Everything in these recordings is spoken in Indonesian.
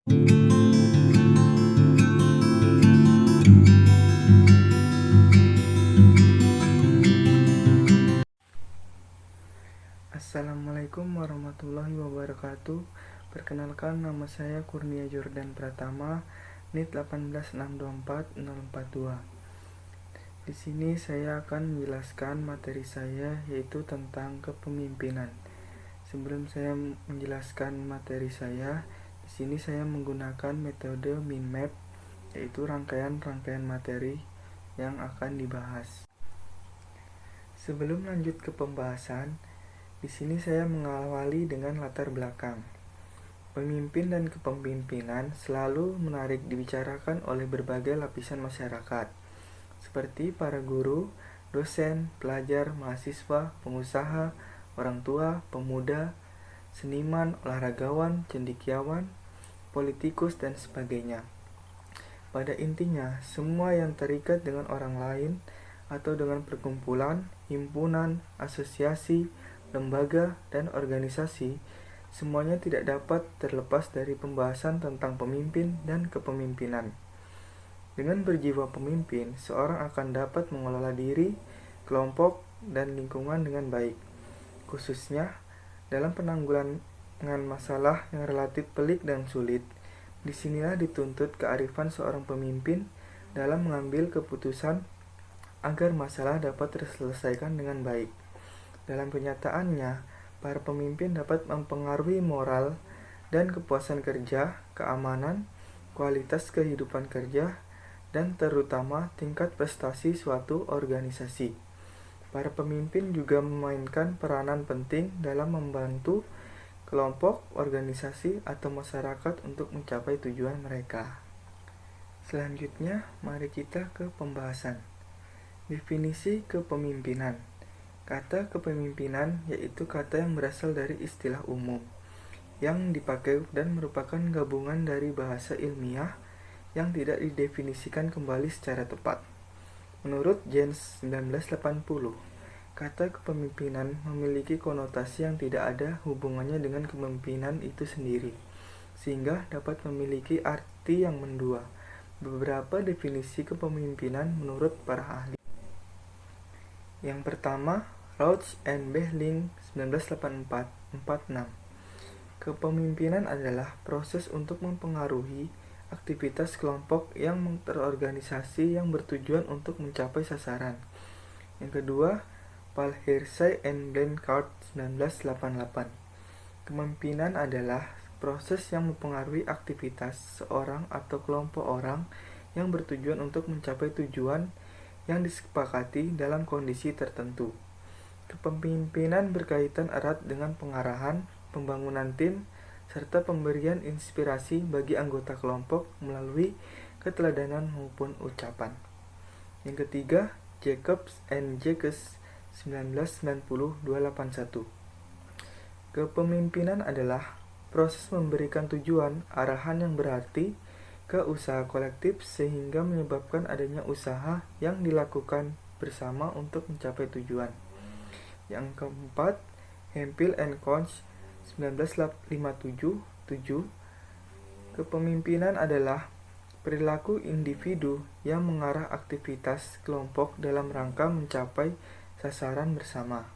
Assalamualaikum warahmatullahi wabarakatuh. Perkenalkan, nama saya Kurnia Jordan Pratama, NIT 18624-042. Di sini saya akan menjelaskan materi saya, yaitu tentang kepemimpinan. Sebelum saya menjelaskan materi saya, di sini saya menggunakan metode mind map, yaitu rangkaian-rangkaian materi yang akan dibahas. Sebelum lanjut ke pembahasan, di sini saya mengawali dengan latar belakang. Pemimpin dan kepemimpinan selalu menarik dibicarakan oleh berbagai lapisan masyarakat, seperti para guru, dosen, pelajar, mahasiswa, pengusaha, orang tua, pemuda, seniman, olahragawan, cendekiawan, politikus, dan sebagainya. Pada intinya, semua yang terikat dengan orang lain atau dengan perkumpulan, himpunan, asosiasi, lembaga, dan organisasi, semuanya tidak dapat terlepas dari pembahasan tentang pemimpin dan kepemimpinan. Dengan berjiwa pemimpin, seorang akan dapat mengelola diri, kelompok, dan lingkungan dengan baik, khususnya dalam penanggulangan masalah yang relatif pelik dan sulit. Disinilah dituntut kearifan seorang pemimpin dalam mengambil keputusan agar masalah dapat terselesaikan dengan baik. Dalam kenyataannya, para pemimpin dapat mempengaruhi moral dan kepuasan kerja, keamanan, kualitas kehidupan kerja, dan terutama tingkat prestasi suatu organisasi. Para pemimpin juga memainkan peranan penting dalam membantu kelompok, organisasi, atau masyarakat untuk mencapai tujuan mereka. Selanjutnya, mari kita ke pembahasan. Definisi kepemimpinan. Kata kepemimpinan yaitu kata yang berasal dari istilah umum yang dipakai dan merupakan gabungan dari bahasa ilmiah yang tidak didefinisikan kembali secara tepat. Menurut Jens 1980, kata kepemimpinan memiliki konotasi yang tidak ada hubungannya dengan kepemimpinan itu sendiri, sehingga dapat memiliki arti yang mendua. Beberapa definisi kepemimpinan menurut para ahli. Yang pertama, Rauch and Behling 1984-46. Kepemimpinan adalah proses untuk mempengaruhi aktivitas kelompok yang terorganisasi yang bertujuan untuk mencapai sasaran. Yang kedua, Palhersey and Blanchard 1988. Kepemimpinan adalah proses yang mempengaruhi aktivitas seorang atau kelompok orang yang bertujuan untuk mencapai tujuan yang disepakati dalam kondisi tertentu. Kepemimpinan berkaitan erat dengan pengarahan, pembangunan tim, serta pemberian inspirasi bagi anggota kelompok melalui keteladanan maupun ucapan. Yang ketiga, Jacobs and Jacques 1990-281. Kepemimpinan adalah proses memberikan tujuan, arahan yang berarti ke usaha kolektif sehingga menyebabkan adanya usaha yang dilakukan bersama untuk mencapai tujuan. Yang keempat, Hemphill and Conch 1957-7. Kepemimpinan adalah perilaku individu yang mengarah aktivitas kelompok dalam rangka mencapai sasaran bersama.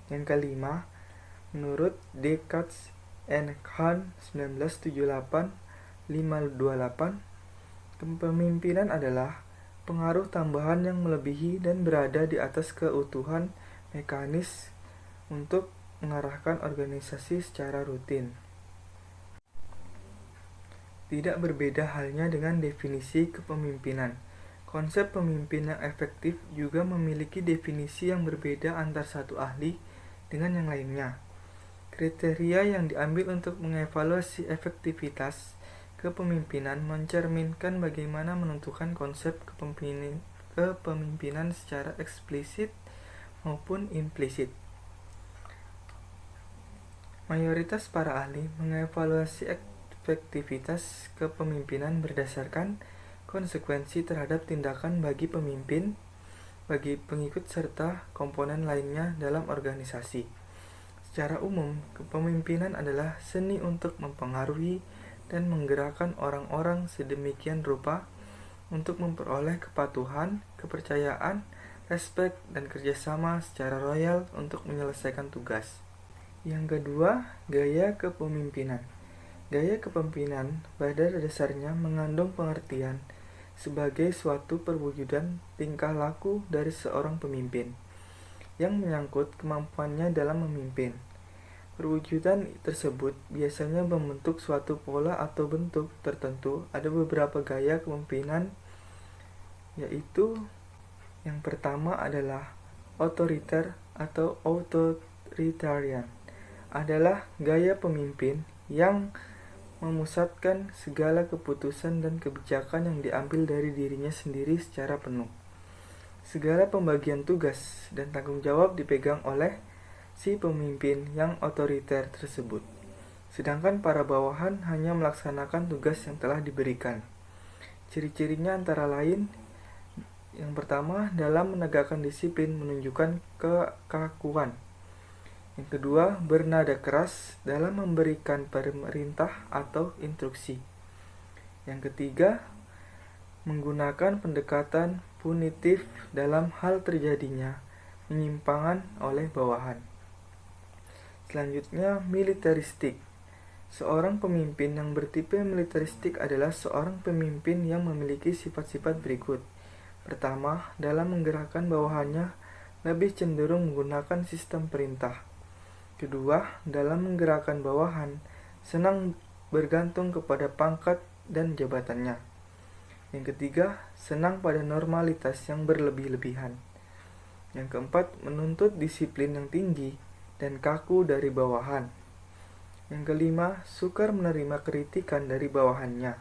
Yang kelima, menurut Descartes and Kahn 1978-528, kepemimpinan adalah pengaruh tambahan yang melebihi dan berada di atas keutuhan mekanis untuk mengarahkan organisasi secara rutin. Tidak berbeda halnya dengan definisi kepemimpinan. Konsep pemimpin yang efektif juga memiliki definisi yang berbeda antar satu ahli dengan yang lainnya. Kriteria yang diambil untuk mengevaluasi efektivitas kepemimpinan mencerminkan bagaimana menentukan konsep kepemimpinan secara eksplisit maupun implisit. Mayoritas para ahli mengevaluasi efektivitas kepemimpinan berdasarkan konsekuensi terhadap tindakan bagi pemimpin, bagi pengikut serta komponen lainnya dalam organisasi. Secara umum, kepemimpinan adalah seni untuk mempengaruhi dan menggerakkan orang-orang sedemikian rupa untuk memperoleh kepatuhan, kepercayaan, respek, dan kerjasama secara royal untuk menyelesaikan tugas. Yang kedua, gaya kepemimpinan. Gaya kepemimpinan pada dasarnya mengandung pengertian sebagai suatu perwujudan tingkah laku dari seorang pemimpin yang menyangkut kemampuannya dalam memimpin. Perwujudan tersebut biasanya membentuk suatu pola atau bentuk tertentu. Ada beberapa gaya kepemimpinan, yaitu yang pertama adalah otoriter atau authoritarian. Adalah gaya pemimpin yang memusatkan segala keputusan dan kebijakan yang diambil dari dirinya sendiri secara penuh. Segala pembagian tugas dan tanggung jawab dipegang oleh si pemimpin yang otoriter tersebut, sedangkan para bawahan hanya melaksanakan tugas yang telah diberikan. Ciri-cirinya antara lain, yang pertama, dalam menegakkan disiplin menunjukkan kekakuan. Yang kedua, bernada keras dalam memberikan perintah atau instruksi. Yang ketiga, menggunakan pendekatan punitif dalam hal terjadinya penyimpangan oleh bawahan. Selanjutnya, militeristik. Seorang pemimpin yang bertipe militeristik adalah seorang pemimpin yang memiliki sifat-sifat berikut. Pertama, dalam menggerakkan bawahannya lebih cenderung menggunakan sistem perintah. Kedua, dalam menggerakkan bawahan senang bergantung kepada pangkat dan jabatannya. Yang ketiga, senang pada normalitas yang berlebih-lebihan. Yang keempat, menuntut disiplin yang tinggi dan kaku dari bawahan. Yang kelima, sukar menerima kritikan dari bawahannya.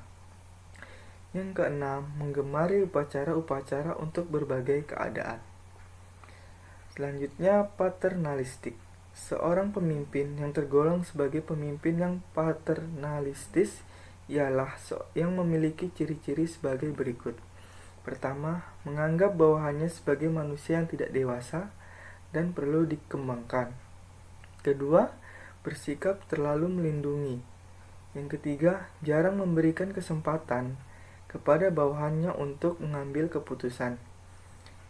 Yang keenam, menggemari upacara-upacara untuk berbagai keadaan. Selanjutnya, paternalistik. Seorang pemimpin yang tergolong sebagai pemimpin yang paternalistis ialah yang memiliki ciri-ciri sebagai berikut. Pertama, menganggap bawahannya sebagai manusia yang tidak dewasa dan perlu dikembangkan. Kedua, bersikap terlalu melindungi. Yang ketiga, jarang memberikan kesempatan kepada bawahannya untuk mengambil keputusan.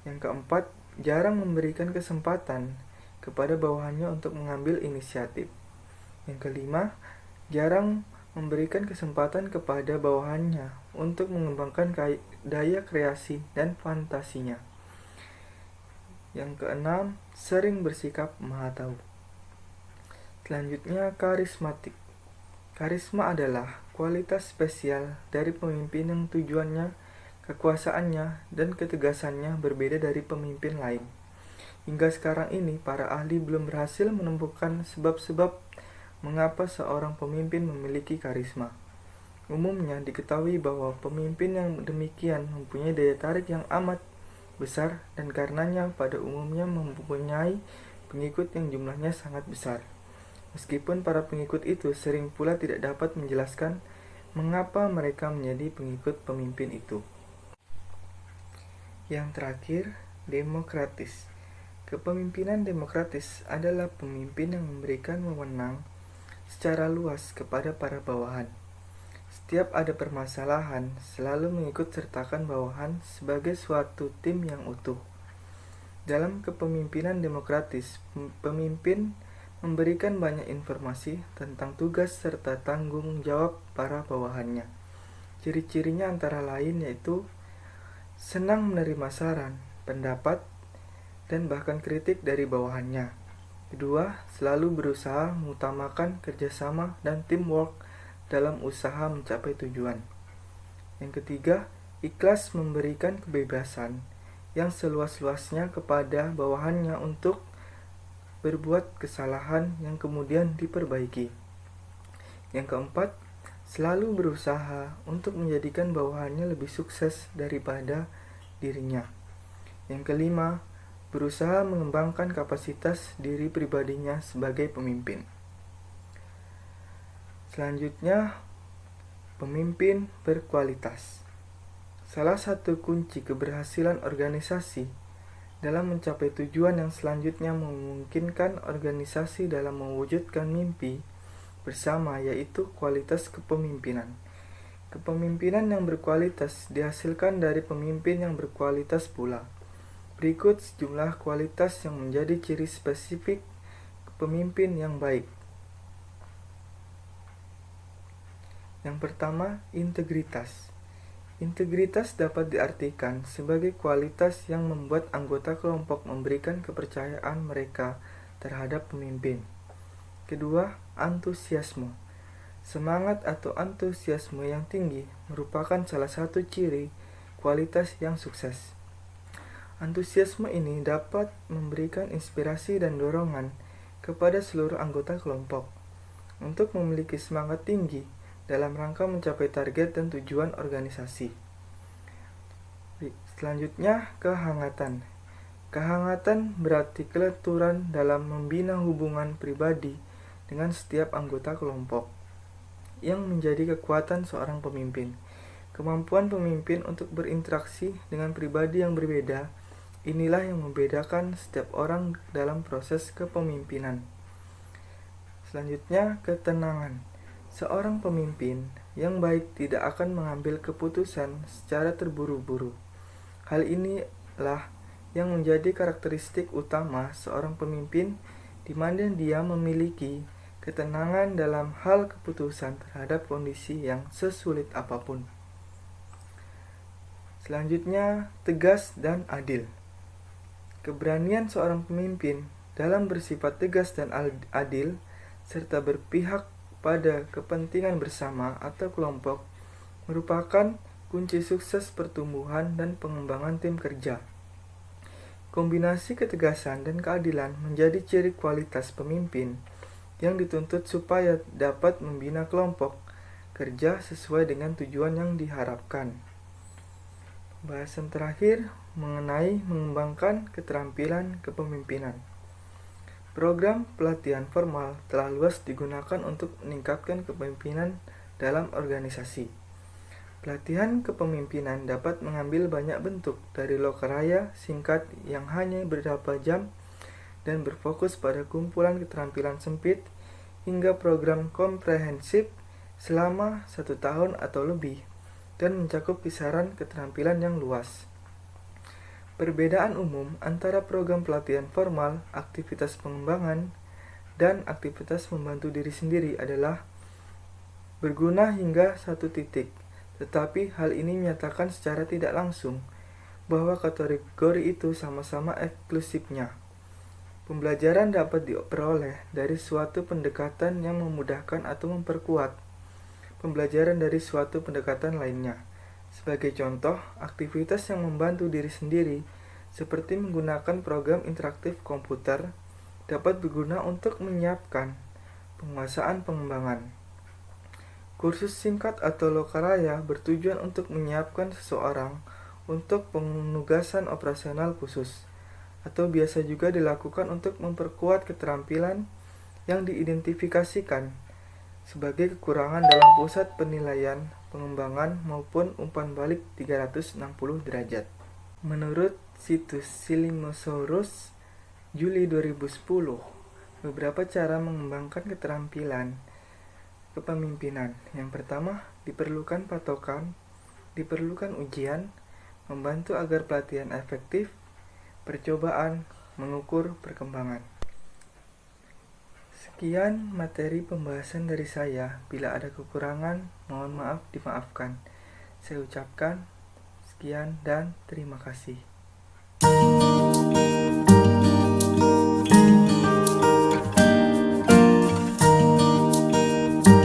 Yang keempat, jarang memberikan kesempatan kepada bawahannya untuk mengambil inisiatif. Yang kelima, jarang memberikan kesempatan kepada bawahannya untuk mengembangkan daya kreasi dan fantasinya. Yang keenam, sering bersikap maha tahu. Selanjutnya, karismatik. Karisma adalah kualitas spesial dari pemimpin yang tujuannya, kekuasaannya, dan ketegasannya berbeda dari pemimpin lain. Hingga sekarang ini, para ahli belum berhasil menemukan sebab-sebab mengapa seorang pemimpin memiliki karisma. Umumnya diketahui bahwa pemimpin yang demikian mempunyai daya tarik yang amat besar dan karenanya pada umumnya mempunyai pengikut yang jumlahnya sangat besar. Meskipun para pengikut itu sering pula tidak dapat menjelaskan mengapa mereka menjadi pengikut pemimpin itu. Yang terakhir, demokratis. Kepemimpinan demokratis adalah pemimpin yang memberikan wewenang secara luas kepada para bawahan. Setiap ada permasalahan, selalu mengikut sertakan bawahan sebagai suatu tim yang utuh. Dalam kepemimpinan demokratis, pemimpin memberikan banyak informasi tentang tugas serta tanggung jawab para bawahannya. Ciri-cirinya antara lain yaitu senang menerima saran, pendapat, dan bahkan kritik dari bawahannya. Kedua, selalu berusaha mengutamakan kerjasama dan teamwork dalam usaha mencapai tujuan. Yang ketiga, ikhlas memberikan kebebasan yang seluas-luasnya kepada bawahannya untuk berbuat kesalahan yang kemudian diperbaiki. Yang keempat, selalu berusaha untuk menjadikan bawahannya lebih sukses daripada dirinya. Yang kelima, berusaha mengembangkan kapasitas diri pribadinya sebagai pemimpin. Selanjutnya, pemimpin berkualitas. Salah satu kunci keberhasilan organisasi dalam mencapai tujuan yang selanjutnya memungkinkan organisasi dalam mewujudkan mimpi bersama, yaitu kualitas kepemimpinan. Kepemimpinan yang berkualitas dihasilkan dari pemimpin yang berkualitas pula. Berikut sejumlah kualitas yang menjadi ciri spesifik pemimpin yang baik. Yang pertama, integritas. Integritas dapat diartikan sebagai kualitas yang membuat anggota kelompok memberikan kepercayaan mereka terhadap pemimpin. Kedua, antusiasme. Semangat atau antusiasme yang tinggi merupakan salah satu ciri kualitas yang sukses. Antusiasme ini dapat memberikan inspirasi dan dorongan kepada seluruh anggota kelompok untuk memiliki semangat tinggi dalam rangka mencapai target dan tujuan organisasi. Selanjutnya, kehangatan. Kehangatan berarti kelenturan dalam membina hubungan pribadi dengan setiap anggota kelompok, yang menjadi kekuatan seorang pemimpin. Kemampuan pemimpin untuk berinteraksi dengan pribadi yang berbeda, inilah yang membedakan setiap orang dalam proses kepemimpinan. Selanjutnya, ketenangan. Seorang pemimpin yang baik tidak akan mengambil keputusan secara terburu-buru. Hal inilah yang menjadi karakteristik utama seorang pemimpin, di mana dia memiliki ketenangan dalam hal keputusan terhadap kondisi yang sesulit apapun. Selanjutnya, tegas dan adil. Keberanian seorang pemimpin dalam bersifat tegas dan adil serta berpihak pada kepentingan bersama atau kelompok merupakan kunci sukses pertumbuhan dan pengembangan tim kerja. Kombinasi ketegasan dan keadilan menjadi ciri kualitas pemimpin yang dituntut supaya dapat membina kelompok kerja sesuai dengan tujuan yang diharapkan. Bahasan terakhir mengenai mengembangkan keterampilan kepemimpinan. Program pelatihan formal telah luas digunakan untuk meningkatkan kepemimpinan dalam organisasi. Pelatihan kepemimpinan dapat mengambil banyak bentuk, dari lokeraya singkat yang hanya beberapa jam dan berfokus pada kumpulan keterampilan sempit, hingga program komprehensif selama 1 tahun atau lebih dan mencakup kisaran keterampilan yang luas. Perbedaan umum antara program pelatihan formal, aktivitas pengembangan, dan aktivitas membantu diri sendiri adalah berguna hingga 1 titik, tetapi hal ini menyatakan secara tidak langsung bahwa kategori itu sama-sama eksklusifnya. Pembelajaran dapat diperoleh dari suatu pendekatan yang memudahkan atau memperkuat pembelajaran dari suatu pendekatan lainnya. Sebagai contoh, aktivitas yang membantu diri sendiri, seperti menggunakan program interaktif komputer, dapat berguna untuk menyiapkan penguasaan pengembangan. Kursus singkat atau lokaraya bertujuan untuk menyiapkan seseorang untuk penugasan operasional khusus, atau biasa juga dilakukan untuk memperkuat keterampilan yang diidentifikasikan sebagai kekurangan dalam pusat penilaian pengembangan maupun umpan balik 360 derajat. Menurut situs Silimosaurus Juli 2010, beberapa cara mengembangkan keterampilan kepemimpinan. Yang pertama, diperlukan patokan, diperlukan ujian, membantu agar pelatihan efektif, percobaan, mengukur perkembangan. Sekian materi pembahasan dari saya. Bila ada kekurangan, mohon maaf dimaafkan. Saya ucapkan sekian dan terima kasih.